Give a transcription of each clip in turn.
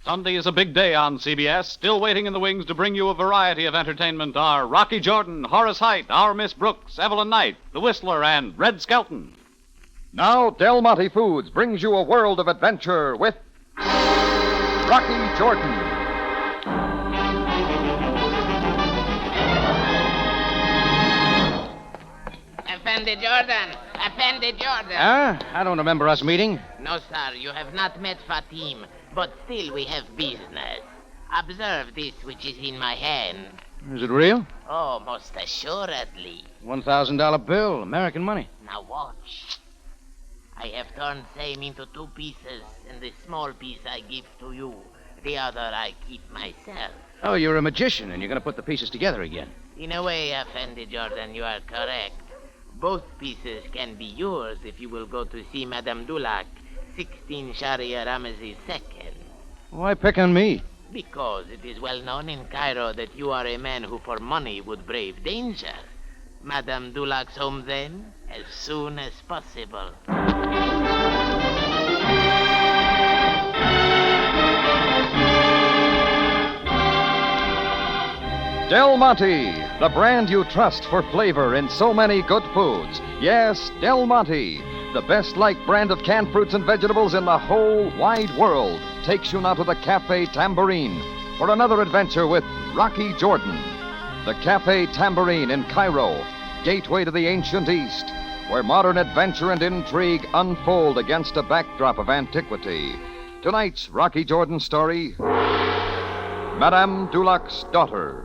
Sunday is a big day on CBS. Still waiting in the wings to bring you a variety of entertainment are Rocky Jordan, Horace Heidt, Our Miss Brooks, Evelyn Knight, The Whistler, and Red Skelton. Now, Del Monte Foods brings you a world of adventure with Rocky Jordan. Effendi Jordan! Effendi Jordan! I don't remember us meeting. No, sir, you have not met Fatim, but still we have business. Observe this which is in my hand. Is it real? Oh, most assuredly. $1,000 bill, American money. Now watch. I have turned same into 2 pieces, and the small piece I give to you. The other I keep myself. Oh, you're a magician, and you're going to put the pieces together again. In a way, Effendi Jordan, you are correct. Both pieces can be yours if you will go to see Madame Dulac, 16 Sharia Ramesses II. Why pick on me? Because it is well known in Cairo that you are a man who for money would brave danger. Madame Dulac's home then, as soon as possible. Del Monte, the brand you trust for flavor in so many good foods. Yes, Del Monte, the best liked brand of canned fruits and vegetables in the whole wide world, takes you now to the Cafe Tambourine for another adventure with Rocky Jordan. The Cafe Tambourine in Cairo, gateway to the ancient East, where modern adventure and intrigue unfold against a backdrop of antiquity. Tonight's Rocky Jordan story, Madame Dulac's Daughter.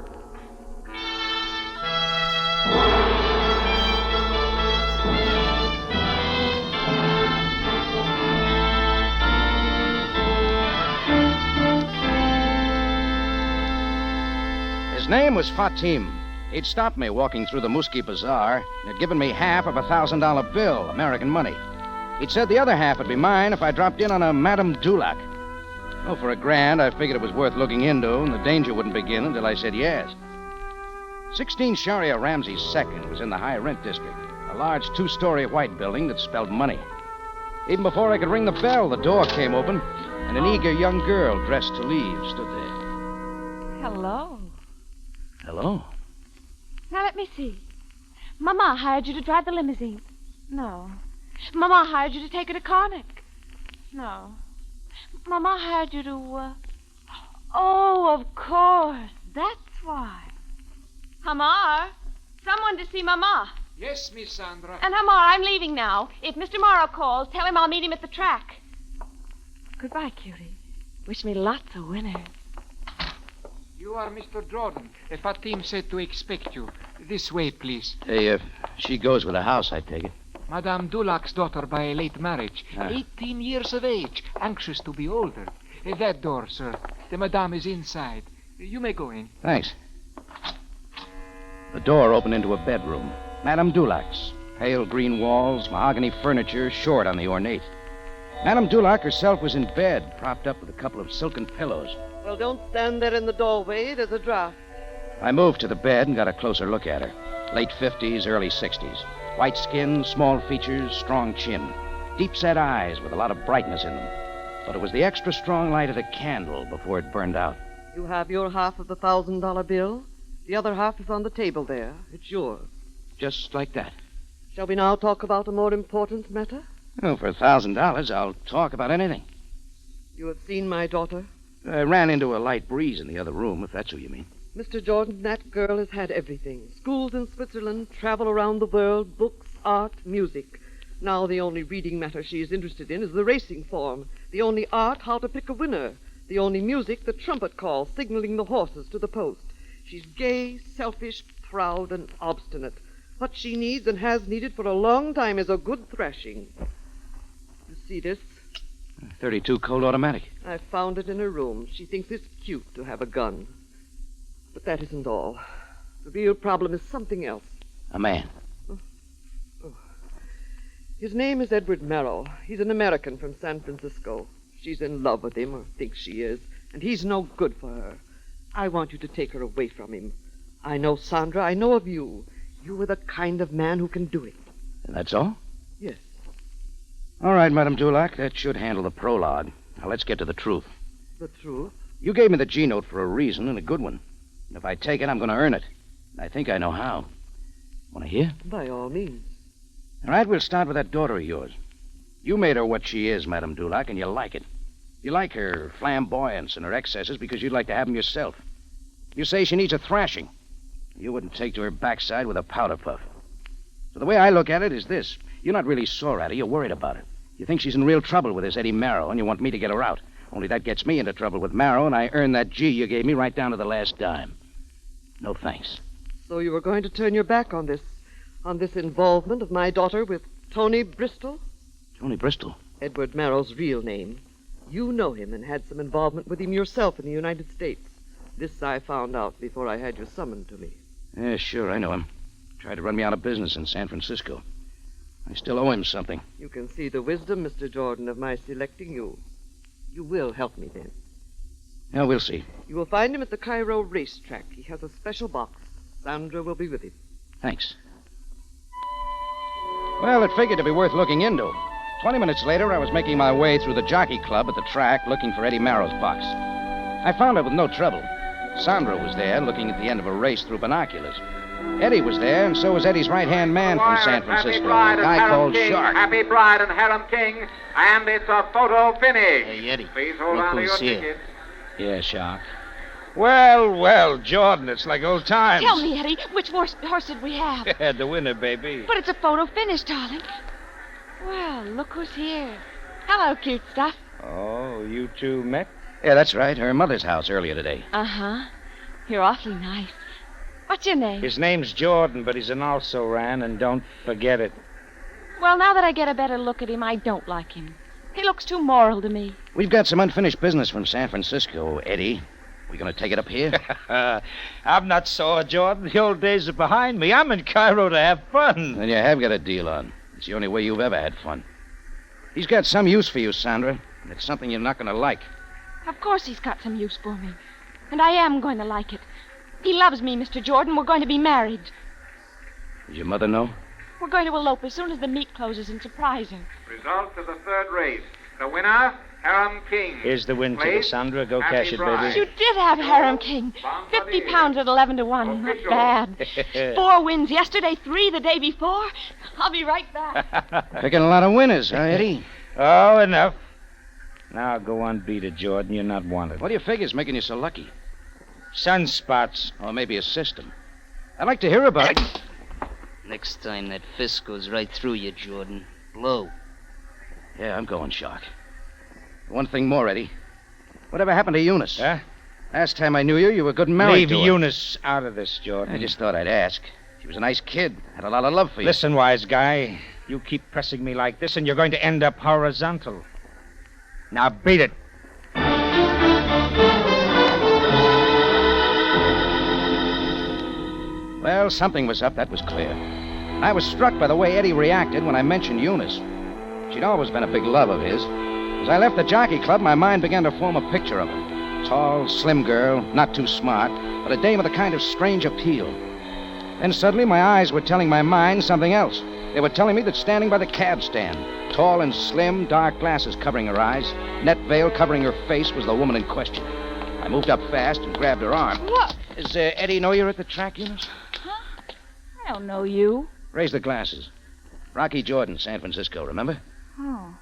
His name was Fatim. He'd stopped me walking through the Muski Bazaar and had given me half of $1,000 bill, American money. He'd said the other half would be mine if I dropped in on a Madame Dulac. Oh, for $1,000, I figured it was worth looking into, and the danger wouldn't begin until I said yes. 16 Sharia Ramses II was in the high rent district, a large 2-story white building that spelled money. Even before I could ring the bell, the door came open, and an eager young girl dressed to leave stood there. Hello. Hello. Now, let me see. Mama hired you to drive the limousine. No. Mama hired you to take her to Karnak. No. Mama hired you to, Oh, of course. That's why. Hamar, someone to see Mama. Yes, Miss Sandra. And Hamar, I'm leaving now. If Mr. Morrow calls, tell him I'll meet him at the track. Goodbye, cutie. Wish me lots of winners. You are Mr. Jordan. Fatim said to expect you. This way, please. Hey, if she goes with the house, I take it. Madame Dulac's daughter by a late marriage. 18 years of age. Anxious to be older. That door, sir. The madame is inside. You may go in. Thanks. The door opened into a bedroom. Madame Dulac's. Pale green walls, mahogany furniture, short on the ornate. Madame Dulac herself was in bed, propped up with a couple of silken pillows. Well, don't stand there in the doorway. There's a draft. I moved to the bed and got a closer look at her. Late 50s, early 60s. White skin, small features, strong chin. Deep-set eyes with a lot of brightness in them. But it was the extra strong light of the candle before it burned out. You have your half of the $1,000 bill. The other half is on the table there. It's yours. Just like that. Shall we now talk about a more important matter? Oh, for $1,000, I'll talk about anything. You have seen my daughter? I ran into a light breeze in the other room, if that's who you mean. Mr. Jordan, that girl has had everything. Schools in Switzerland, travel around the world, books, art, music. Now the only reading matter she is interested in is the racing form. The only art, how to pick a winner. The only music, the trumpet call, signaling the horses to the post. She's gay, selfish, proud, and obstinate. What she needs and has needed for a long time is a good thrashing. You see this? 32 Colt automatic. I found it in her room. She thinks it's cute to have a gun. But that isn't all. The real problem is something else. A man. His name is Edward Merrill. He's an American from San Francisco. She's in love with him, or thinks she is, and he's no good for her. I want you to take her away from him. I know Sandra. I know of you. You are the kind of man who can do it. And that's all? Yes. All right, Madame Dulac. That should handle the prologue. Now, let's get to the truth. The truth? You gave me the G note for a reason, and a good one. And if I take it, I'm going to earn it. And I think I know how. Want to hear? By all means. All right, we'll start with that daughter of yours. You made her what she is, Madame Dulac, and you like it. You like her flamboyance and her excesses because you'd like to have them yourself. You say she needs a thrashing. You wouldn't take to her backside with a powder puff. So the way I look at it is this. You're not really sore at her. You're worried about her. You think she's in real trouble with this Eddie Marrow, and you want me to get her out. Only that gets me into trouble with Marrow, and I earn that G you gave me right down to the last dime. No thanks. So you were going to turn your back on this involvement of my daughter with Tony Bristol? Tony Bristol? Edward Marrow's real name. You know him and had some involvement with him yourself in the United States. This I found out before I had you summoned to me. Yeah, sure, I know him. Tried to run me out of business in San Francisco. I still owe him something. You can see the wisdom, Mr. Jordan, of my selecting you. You will help me then. Yeah, we'll see. You will find him at the Cairo racetrack. He has a special box. Sandra will be with him. Thanks. Well, it figured to be worth looking into. 20 minutes later, I was making my way through the jockey club at the track looking for Eddie Marrow's box. I found it with no trouble. Sandra was there looking at the end of a race through binoculars. Eddie was there, and so was Eddie's right-hand man from San Francisco, a guy called Shark. Happy Bride and Harem King, and it's a photo finish. Hey, Eddie. Please hold Look on to your who's here. tickets. Yeah, Shark. Well, Jordan, it's like old times. Tell me, Eddie, which horse did we have? The winner, baby. But it's a photo finish, darling. Well, look who's here. Hello, cute stuff. Oh, you two met? Yeah, that's right. Her mother's house earlier today. Uh-huh. You're awfully nice. What's your name? His name's Jordan, but he's an also-ran, and don't forget it. Well, now that I get a better look at him, I don't like him. He looks too moral to me. We've got some unfinished business from San Francisco, Eddie. We going to take it up here? I'm not sore, Jordan. The old days are behind me. I'm in Cairo to have fun. Then you have got a deal on. It's the only way you've ever had fun. He's got some use for you, Sandra. And it's something you're not going to like. Of course he's got some use for me. And I am going to like it. He loves me, Mr. Jordan. We're going to be married. Does your mother know? We're going to elope as soon as the meet closes and surprise her. Results of the third race. The winner, Harem King. Here's the win ticket, Place, Sandra. Go Happy cash it, Bride. You baby. did have Harem King. 50 pounds at 11 to 1. Not Official. bad. 4 wins yesterday, 3 the day before. I'll be right back. Picking a lot of winners, huh, Eddie? Oh, enough. Now go on, beat it, Jordan. You're not wanted. What do you figure's making you so lucky? Sunspots. Or maybe a system. I'd like to hear about it. Next time that fist goes right through you, Jordan. Blow. Yeah, I'm going, Shark. One thing more, Eddie. Whatever happened to Eunice? Huh? Last time I knew you, you were good and married Leave to her. Eunice out of this, Jordan. I just thought I'd ask. She was a nice kid. Had a lot of love for you. Listen, wise guy. You keep pressing me like this, and you're going to end up horizontal. Now beat it. Well, something was up, that was clear. I was struck by the way Eddie reacted when I mentioned Eunice. She'd always been a big love of his. As I left the jockey club, my mind began to form a picture of her. Tall, slim girl, not too smart, but a dame with a kind of strange appeal. Then suddenly my eyes were telling my mind something else. They were telling me that standing by the cab stand, tall and slim, dark glasses covering her eyes, net veil covering her face, was the woman in question. I moved up fast and grabbed her arm. What? Does Eddie know you're at the track, Eunice? I don't know you. Raise the glasses. Rocky Jordan, San Francisco, remember? Oh.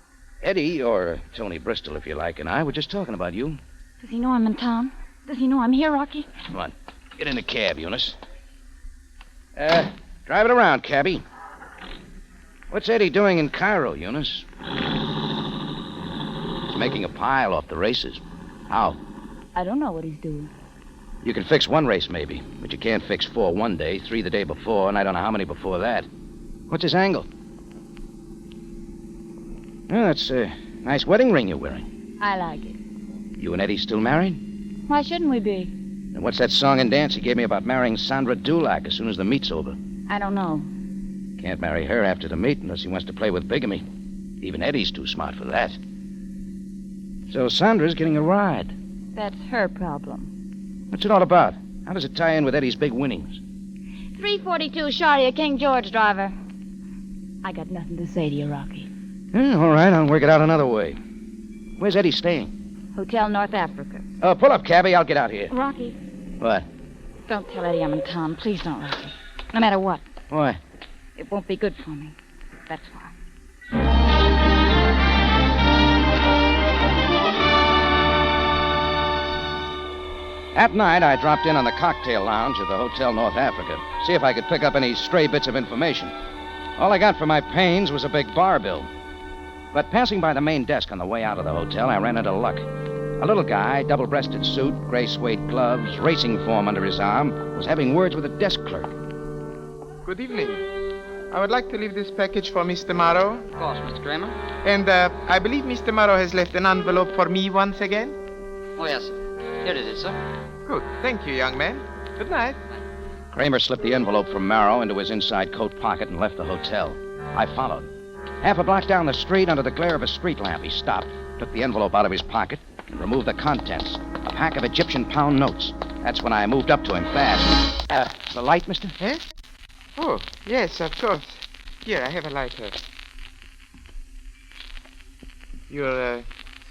Eddie, or Tony Bristol, if you like, and I were just talking about you. Does he know I'm in town? Does he know I'm here, Rocky? Come on. Get in the cab, Eunice. Drive it around, cabby. What's Eddie doing in Cairo, Eunice? He's making a pile off the races. How? I don't know what he's doing. You can fix one race, maybe, but you can't fix 4 one day, 3 the day before, and I don't know how many before that. What's his angle? Oh, that's a nice wedding ring you're wearing. I like it. You and Eddie still married? Why shouldn't we be? And what's that song and dance he gave me about marrying Sandra Dulac as soon as the meet's over? I don't know. Can't marry her after the meet unless he wants to play with bigamy. Even Eddie's too smart for that. So Sandra's getting a ride. That's her problem. What's it all about? How does it tie in with Eddie's big winnings? 342 Sharia King George, driver. I got nothing to say to you, Rocky. All right, I'll work it out another way. Where's Eddie staying? Hotel North Africa. Pull up, cabbie. I'll get out here. Rocky, What? don't tell Eddie I'm in town. Please don't, Rocky. No matter what. Why? It won't be good for me. That's why. At night, I dropped in on the cocktail lounge of the Hotel North Africa, see if I could pick up any stray bits of information. All I got for my pains was a big bar bill. But passing by the main desk on the way out of the hotel, I ran into luck. A little guy, double-breasted suit, gray suede gloves, racing form under his arm, was having words with a desk clerk. Good evening. I would like to leave this package for Mr. Morrow. Of course, Mr. Kramer. And I believe Mr. Morrow has left an envelope for me once again. Oh, yes, sir. Here it is, sir. Good. Thank you, young man. Good night. Kramer slipped the envelope from Marrow into his inside coat pocket and left the hotel. I followed. Half a block down the street, under the glare of a street lamp, he stopped, took the envelope out of his pocket, and removed the contents. A pack of Egyptian pound notes. That's when I moved up to him fast. The light, mister? Eh? Oh, yes, of course. Here, I have a lighter. Your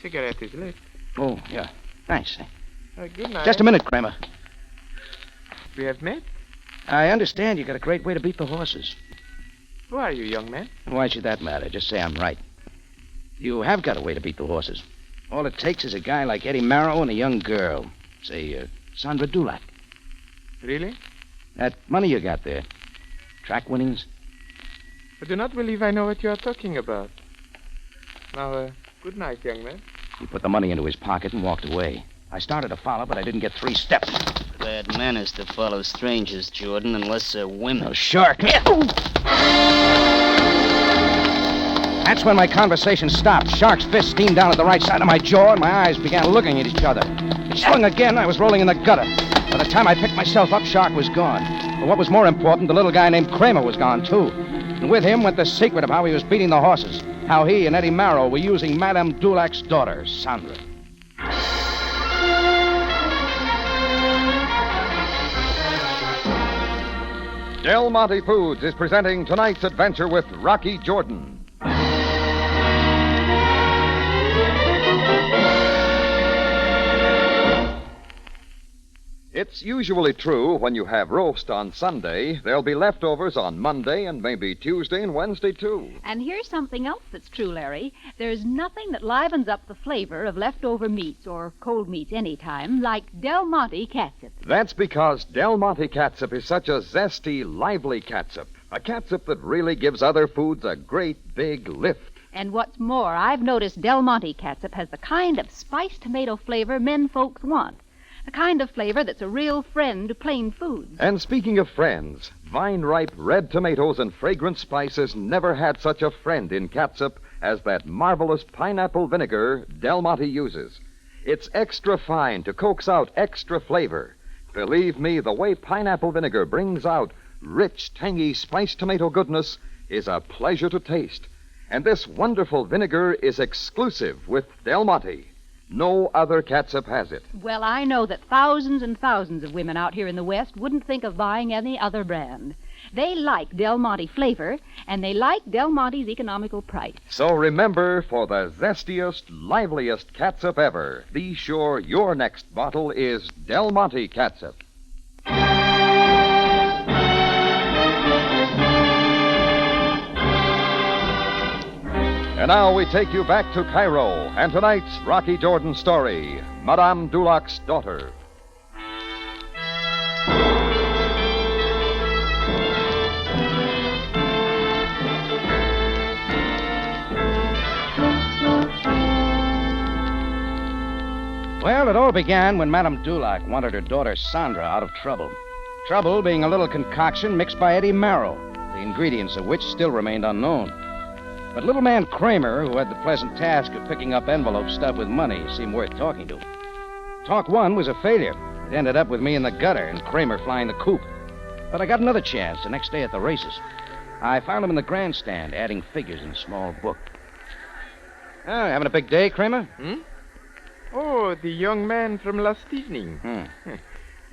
cigarette is lit. Oh, yeah. Thanks. Good night. Just a minute, Kramer. We have met? I understand you got a great way to beat the horses. Who are you, young man? Why should that matter? Just say I'm right. You have got a way to beat the horses. All it takes is a guy like Eddie Marrow and a young girl. Say, Sandra Dulac. Really? That money you got there. Track winnings? I do not believe I know what you are talking about. Now, good night, young man. He put the money into his pocket and walked away. I started to follow, but I didn't get 3 steps. Bad manners to follow strangers, Jordan, unless they're women. No, shark. That's when my conversation stopped. Shark's fist steamed down at the right side of my jaw, and my eyes began looking at each other. It swung again. I was rolling in the gutter. By the time I picked myself up, Shark was gone. But what was more important, the little guy named Kramer was gone, too. And with him went the secret of how he was beating the horses. How he and Eddie Marrow were using Madame Dulac's daughter, Sandra. Del Monte Foods is presenting tonight's adventure with Rocky Jordan. It's usually true when you have roast on Sunday, there'll be leftovers on Monday and maybe Tuesday and Wednesday, too. And here's something else that's true, Larry. There's nothing that livens up the flavor of leftover meats or cold meats any time like Del Monte catsup. That's because Del Monte catsup is such a zesty, lively catsup. A catsup that really gives other foods a great big lift. And what's more, I've noticed Del Monte catsup has the kind of spiced tomato flavor men folks want. The kind of flavor that's a real friend to plain foods. And speaking of friends, vine-ripe red tomatoes and fragrant spices never had such a friend in catsup as that marvelous pineapple vinegar Del Monte uses. It's extra fine to coax out extra flavor. Believe me, the way pineapple vinegar brings out rich, tangy, spiced tomato goodness is a pleasure to taste. And this wonderful vinegar is exclusive with Del Monte. No other catsup has it. Well, I know that thousands and thousands of women out here in the West wouldn't think of buying any other brand. They like Del Monte flavor, and they like Del Monte's economical price. So remember, for the zestiest, liveliest catsup ever, be sure your next bottle is Del Monte catsup. And now we take you back to Cairo and tonight's Rocky Jordan story, Madame Dulac's Daughter. Well, it all began when Madame Dulac wanted her daughter Sandra out of trouble. Trouble being a little concoction mixed by Eddie Marrow, the ingredients of which still remained unknown. But little man Kramer, who had the pleasant task of picking up envelopes stuffed with money, seemed worth talking to. Talk 1 was a failure. It ended up with me in the gutter and Kramer flying the coop. But I got another chance the next day at the races. I found him in the grandstand, adding figures in a small book. Oh, having a big day, Kramer? Oh, the young man from last evening.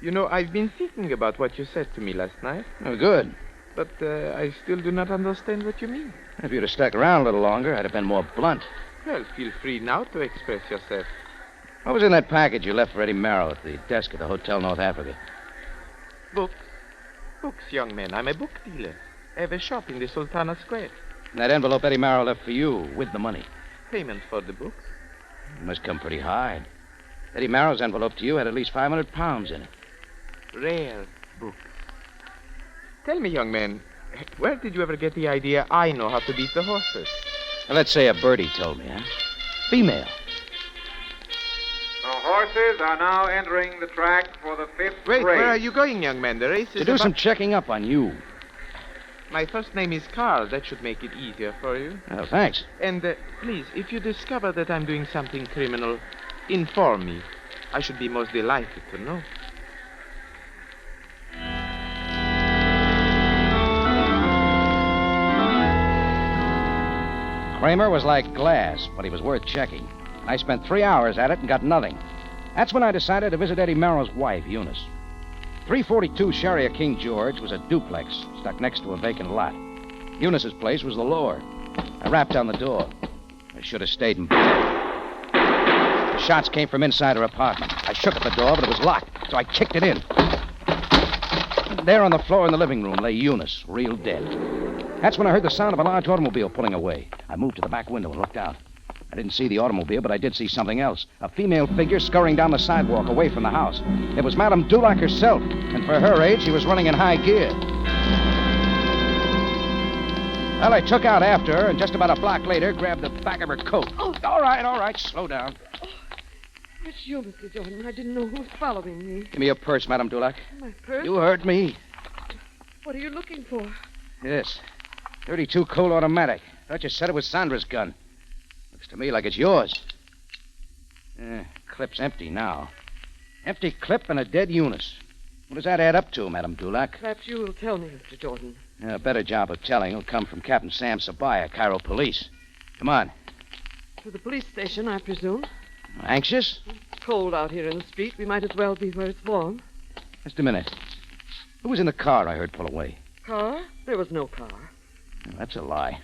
You know, I've been thinking about what you said to me last night. Oh, good. But I still do not understand what you mean. If you'd have stuck around a little longer, I'd have been more blunt. Well, feel free now to express yourself. What was in that package you left for Eddie Merrill at the desk at the Hotel North Africa? Books. Books, young man. I'm a book dealer. I have a shop in the Sultana Square. And that envelope Eddie Merrill left for you with the money. Payment for the books. You must come pretty hard. Eddie Merrill's envelope to you had at least 500 pounds in it. Rare books. Tell me, young man, where did you ever get the idea I know how to beat the horses? Well, let's say a birdie told me, huh? Female. The horses are now entering the track for the 5th Wait, race. where are you going, young man? The race is To do some checking up on you. My first name is Carl. That should make it easier for you. Oh, thanks. And please, if you discover that I'm doing something criminal, inform me. I should be most delighted to know. Kramer was like glass, but he was worth checking. I spent 3 hours at it and got nothing. That's when I decided to visit Eddie Merrill's wife, Eunice. 342 Sharia King George was a duplex stuck next to a vacant lot. Eunice's place was the lower. I rapped on the door. I should have stayed in bed. The shots came from inside her apartment. I shook at the door, but it was locked, so I kicked it in. There on the floor in the living room lay Eunice, real dead. That's when I heard the sound of a large automobile pulling away. I moved to the back window and looked out. I didn't see the automobile, but I did see something else. A female figure scurrying down the sidewalk away from the house. It was Madame Dulac herself, and for her age, she was running in high gear. Well, I took out after her, and just about a block later, grabbed the back of her coat. Oh. All right, slow down. It's you, Mr. Jordan. I didn't know who was following me. Give me your purse, Madame Dulac. My purse? You heard me. What are you looking for? Yes. 32 Colt automatic. Thought you said it was Sandra's gun. Looks to me like it's yours. Clip's empty now. Empty clip and a dead Eunice. What does that add up to, Madame Dulac? Perhaps you will tell me, Mr. Jordan. A better job of telling will come from Captain Sam Sabaaya, Cairo Police. Come on. To the police station, I presume. Anxious? It's cold out here in the street. We might as well be where it's warm. Just a minute. Who was in the car I heard pull away? Car? There was no car. Oh, that's a lie.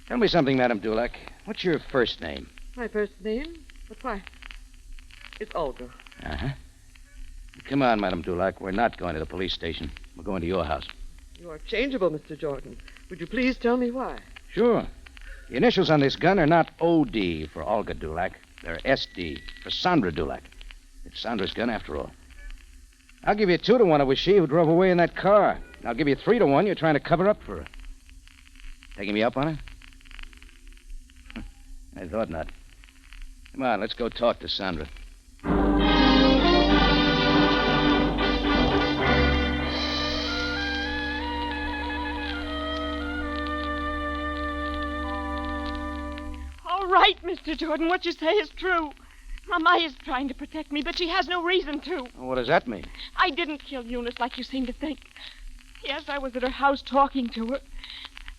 Tell me something, Madame Dulac. What's your first name? My first name? But why? It's Olga. Uh-huh. Come on, Madame Dulac. We're not going to the police station. We're going to your house. You are changeable, Mr. Jordan. Would you please tell me why? Sure. The initials on this gun are not O.D. for Olga Dulac. They're S.D. for Sandra Dulac. It's Sandra's gun after all. I'll give you 2 to 1 it was she who drove away in that car. I'll give you 3 to 1 you're trying to cover up for her. Taking me up on it? I thought not. Come on, let's go talk to Sandra. All right, Mr. Jordan, what you say is true. Mama is trying to protect me, but she has no reason to. Well, what does that mean? I didn't kill Eunice like you seem to think. Yes, I was at her house talking to her.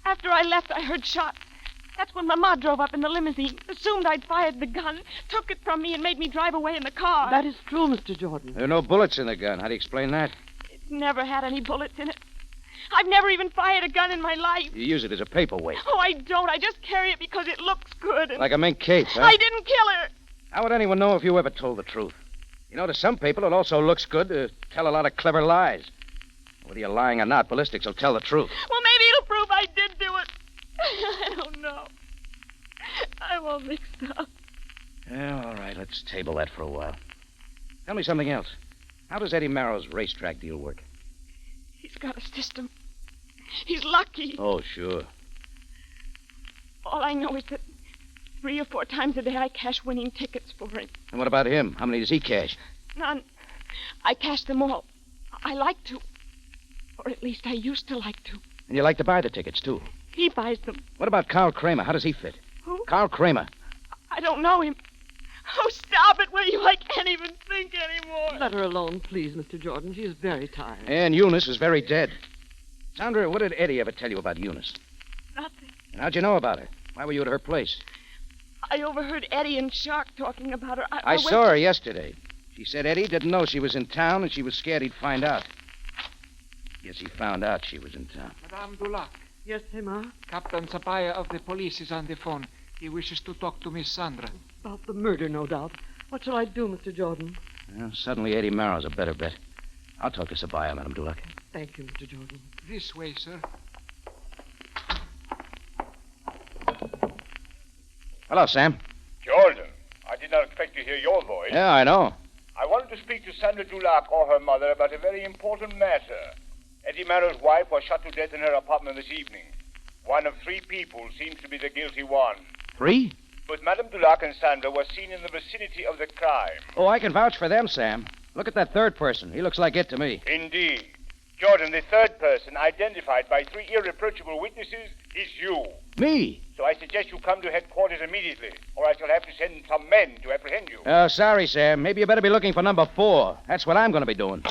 After I left, I heard shots. That's when Mama drove up in the limousine, assumed I'd fired the gun, took it from me, and made me drive away in the car. That is true, Mr. Jordan. There are no bullets in the gun. How do you explain that? It's never had any bullets in it. I've never even fired a gun in my life. You use it as a paperweight. Oh, I don't. I just carry it because it looks good. And Like a mink cape, huh? I didn't kill her. How would anyone know if you ever told the truth? You know, to some people, it also looks good to tell a lot of clever lies. Whether you're lying or not, ballistics will tell the truth. Well, maybe it'll prove I did do it. I don't know. I'm all mixed up. Yeah, all right, let's table that for a while. Tell me something else. How does Eddie Merrill's racetrack deal work? He's got a system. He's lucky. Oh, sure. All I know is that 3 or 4 times a day I cash winning tickets for him. And what about him? How many does he cash? None. I cash them all. I like to. Or at least I used to like to. And you like to buy the tickets, too. He buys them. What about Carl Kramer? How does he fit? Who? Carl Kramer. I don't know him. Oh, stop it, will you? I can't even think anymore. Let her alone, please, Mr. Jordan. She is very tired. And Eunice is very dead. Sandra, what did Eddie ever tell you about Eunice? Nothing. And how'd you know about her? Why were you at her place? I overheard Eddie and Shark talking about her. I saw her yesterday. She said Eddie didn't know she was in town, and she was scared he'd find out. Guess he found out she was in town. Madame Dulac. Yes, Emma? Captain Sabaaya of the police is on the phone. He wishes to talk to Miss Sandra. About the murder, no doubt. What shall I do, Mr. Jordan? Well, suddenly Eddie Marrow's a better bet. I'll talk to Sabaaya, Madam Dulac. Thank you, Mr. Jordan. This way, sir. Hello, Sam. Jordan, I did not expect to hear your voice. Yeah, I know. I wanted to speak to Sandra Dulac or her mother about a very important matter. Eddie Marrow's wife was shot to death in her apartment this evening. One of 3 people seems to be the guilty one. 3? Both Madame Dulac and Sandra were seen in the vicinity of the crime. Oh, I can vouch for them, Sam. Look at that third person. He looks like it to me. Indeed. Jordan, the third person, identified by 3 irreproachable witnesses, is you. Me? So I suggest you come to headquarters immediately, or I shall have to send some men to apprehend you. Oh, sorry, Sam. Maybe you better be looking for number 4. That's what I'm going to be doing.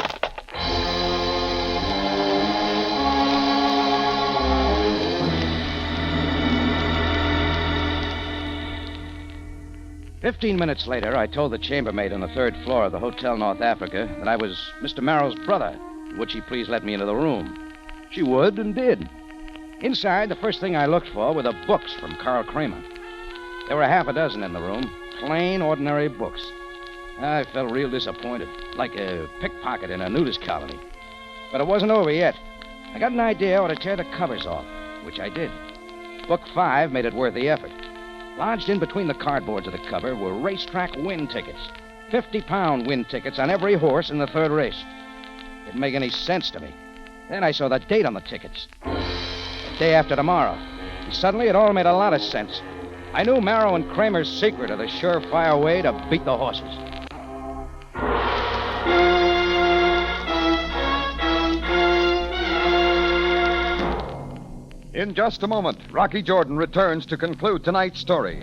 "15 minutes later, I told the chambermaid on the 3rd floor of the Hotel North Africa that I was Mr. Marrow's brother. Would she please let me into the room? She would and did. Inside, the first thing I looked for were the books from Carl Kramer. There were half a dozen in the room, plain, ordinary books. I felt real disappointed, like a pickpocket in a nudist colony. But it wasn't over yet. I got an idea how to tear the covers off, which I did. Book 5 made it worth the effort. Lodged in between the cardboards of the cover were racetrack win tickets. 50-pound win tickets on every horse in the 3rd race. Didn't make any sense to me. Then I saw the date on the tickets. The day after tomorrow. And suddenly it all made a lot of sense. I knew Marrow and Kramer's secret of the surefire way to beat the horses. In just a moment, Rocky Jordan returns to conclude tonight's story.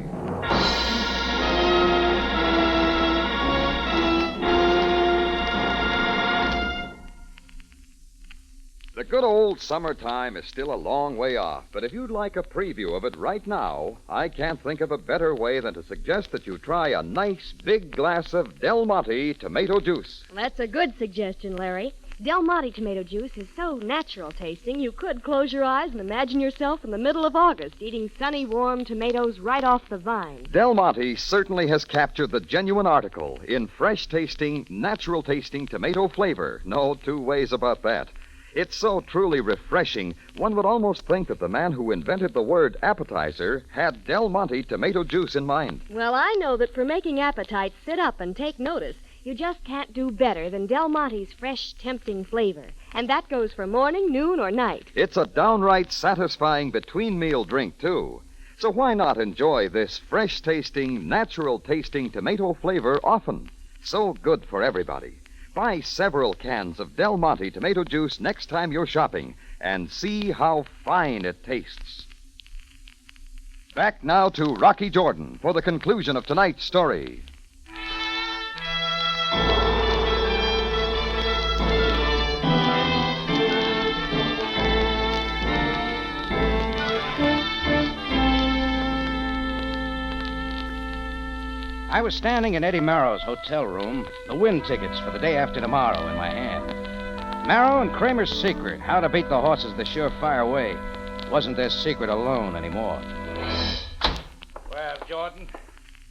The good old summertime is still a long way off, but if you'd like a preview of it right now, I can't think of a better way than to suggest that you try a nice big glass of Del Monte tomato juice. That's a good suggestion, Larry. Del Monte tomato juice is so natural tasting, you could close your eyes and imagine yourself in the middle of August eating sunny, warm tomatoes right off the vine. Del Monte certainly has captured the genuine article in fresh-tasting, natural-tasting tomato flavor. No 2 ways about that. It's so truly refreshing, one would almost think that the man who invented the word appetizer had Del Monte tomato juice in mind. Well, I know that for making appetites sit up and take notice, you just can't do better than Del Monte's fresh, tempting flavor. And that goes for morning, noon, or night. It's a downright satisfying between-meal drink, too. So why not enjoy this fresh-tasting, natural-tasting tomato flavor often? So good for everybody. Buy several cans of Del Monte tomato juice next time you're shopping and see how fine it tastes. Back now to Rocky Jordan for the conclusion of tonight's story. I was standing in Eddie Marrow's hotel room, the win tickets for the day after tomorrow in my hand. Marrow and Kramer's secret, how to beat the horses the surefire way, wasn't their secret alone anymore. Well, Jordan,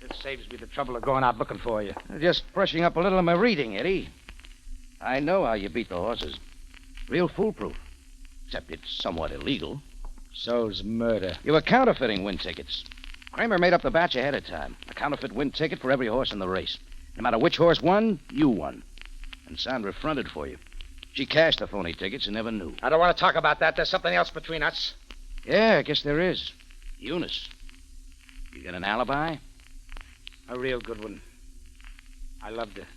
this saves me the trouble of going out looking for you. Just brushing up a little of my reading, Eddie. I know how you beat the horses. Real foolproof. Except it's somewhat illegal. So's murder. You were counterfeiting win tickets. Kramer made up the batch ahead of time. A counterfeit win ticket for every horse in the race. No matter which horse won, you won. And Sandra fronted for you. She cashed the phony tickets and never knew. I don't want to talk about that. There's something else between us. Yeah, I guess there is. Eunice. You got an alibi? A real good one. I loved her.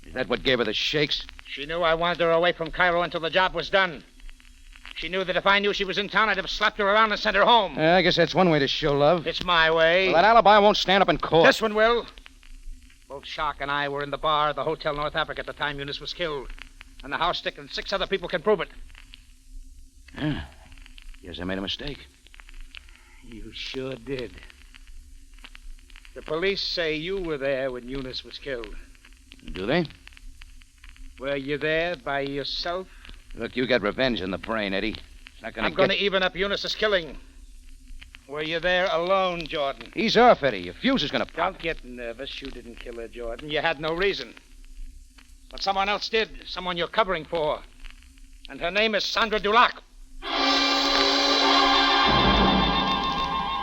Is that what gave her the shakes? She knew I wanted her away from Cairo until the job was done. She knew that if I knew she was in town, I'd have slapped her around and sent her home. I guess that's one way to show love. It's my way. Well, that alibi won't stand up in court. This one will. Both Shark and I were in the bar at the Hotel North Africa at the time Eunice was killed. And the house stick and 6 other people can prove it. Yeah. Guess I made a mistake. You sure did. The police say you were there when Eunice was killed. Do they? Were you there by yourself? Look, you got revenge in the brain, Eddie. It's not I'm going to even up Eunice's killing. Were you there alone, Jordan? Ease off, Eddie. Your fuse is going to pop. Don't get nervous. You didn't kill her, Jordan. You had no reason. But someone else did. Someone you're covering for. And her name is Sandra Dulac.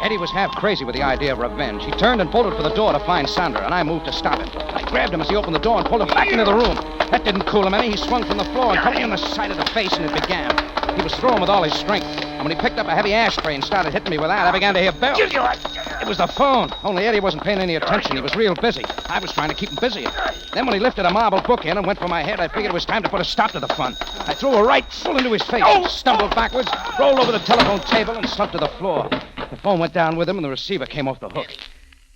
Eddie was half crazy with the idea of revenge. He turned and bolted for the door to find Sandra, and I moved to stop him. I grabbed him as he opened the door and pulled him back into the room. That didn't cool him any. He swung from the floor and caught me on the side of the face, and it began. He was throwing with all his strength. And when he picked up a heavy ashtray and started hitting me with that, I began to hear bells. It was the phone. Only Eddie wasn't paying any attention. He was real busy. I was trying to keep him busy. Then when he lifted a marble book in and went for my head, I figured it was time to put a stop to the fun. I threw a right full into his face. He stumbled backwards, rolled over the telephone table, and slumped to the floor. The phone went down with him, and the receiver came off the hook.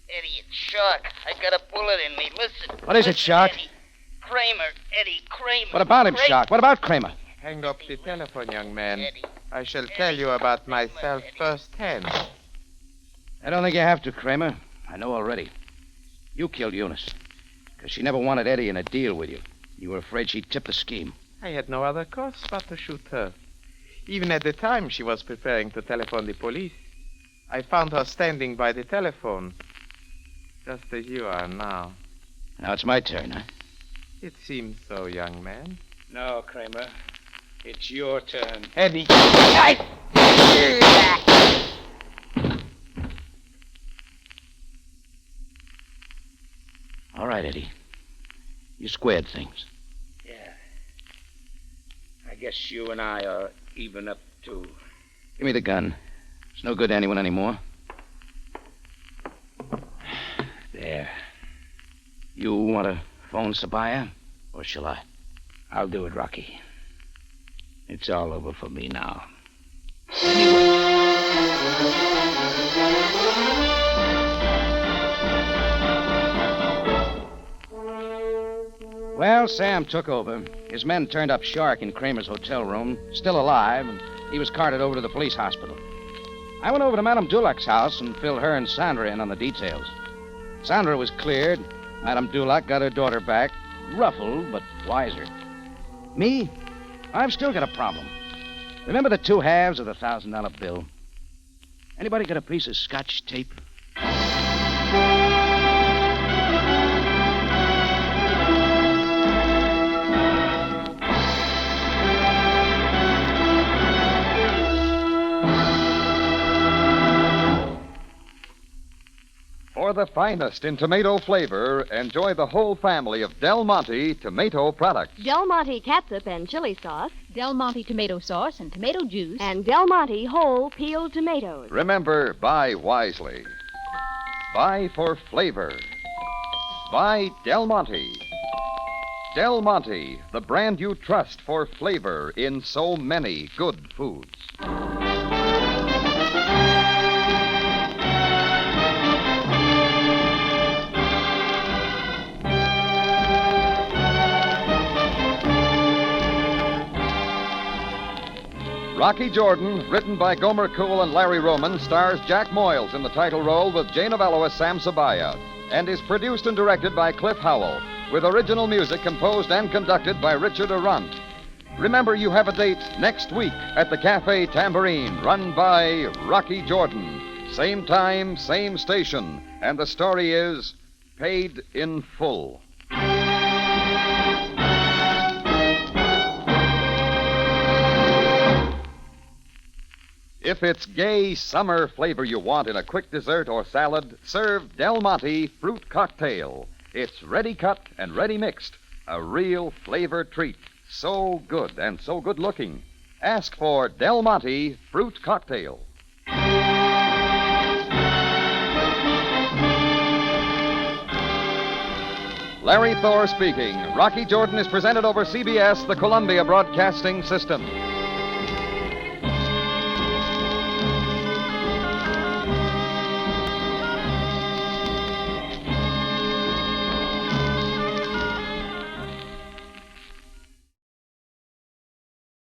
Eddie, it's Shark. I got a bullet in me. Listen. What is it, Shark? Eddie Kramer. What about him, Shark? What about Kramer? Hang up the telephone, young man. I shall tell you about myself firsthand. I don't think you have to, Kramer. I know already. You killed Eunice. Because she never wanted Eddie in a deal with you. You were afraid she'd tip the scheme. I had no other course but to shoot her. Even at the time she was preparing to telephone the police. I found her standing by the telephone. Just as you are now. Now it's my turn, huh? It seems so, young man. No, Kramer. It's your turn. Eddie. All right, Eddie. You squared things. Yeah. I guess you and I are even up to... Give me the gun. It's no good to anyone anymore. There. You want to phone Sabaaya, or shall I? I'll do it, Rocky. It's all over for me now. Well, Sam took over. His men turned up Shark in Kramer's hotel room, still alive, and he was carted over to the police hospital. I went over to Madame Dulac's house and filled her and Sandra in on the details. Sandra was cleared. Madame Dulac got her daughter back, ruffled but wiser. Me? I've still got a problem. Remember the two halves of the $1,000 bill? Anybody got a piece of Scotch tape? For the finest in tomato flavor, enjoy the whole family of Del Monte tomato products. Del Monte catsup and chili sauce. Del Monte tomato sauce and tomato juice. And Del Monte whole peeled tomatoes. Remember, buy wisely. Buy for flavor. Buy Del Monte. Del Monte, the brand you trust for flavor in so many good foods. Rocky Jordan, written by Gomer Cool and Larry Roman, stars Jack Moyles in the title role with Jane Novello as Sam Sabaaya, and is produced and directed by Cliff Howell, with original music composed and conducted by Richard Arant. Remember, you have a date next week at the Cafe Tambourine, run by Rocky Jordan. Same time, same station, and the story is Paid in Full. If it's gay summer flavor you want in a quick dessert or salad, serve Del Monte Fruit Cocktail. It's ready cut and ready mixed. A real flavor treat. So good and so good looking. Ask for Del Monte Fruit Cocktail. Larry Thor speaking. Rocky Jordan is presented over CBS, the Columbia Broadcasting System.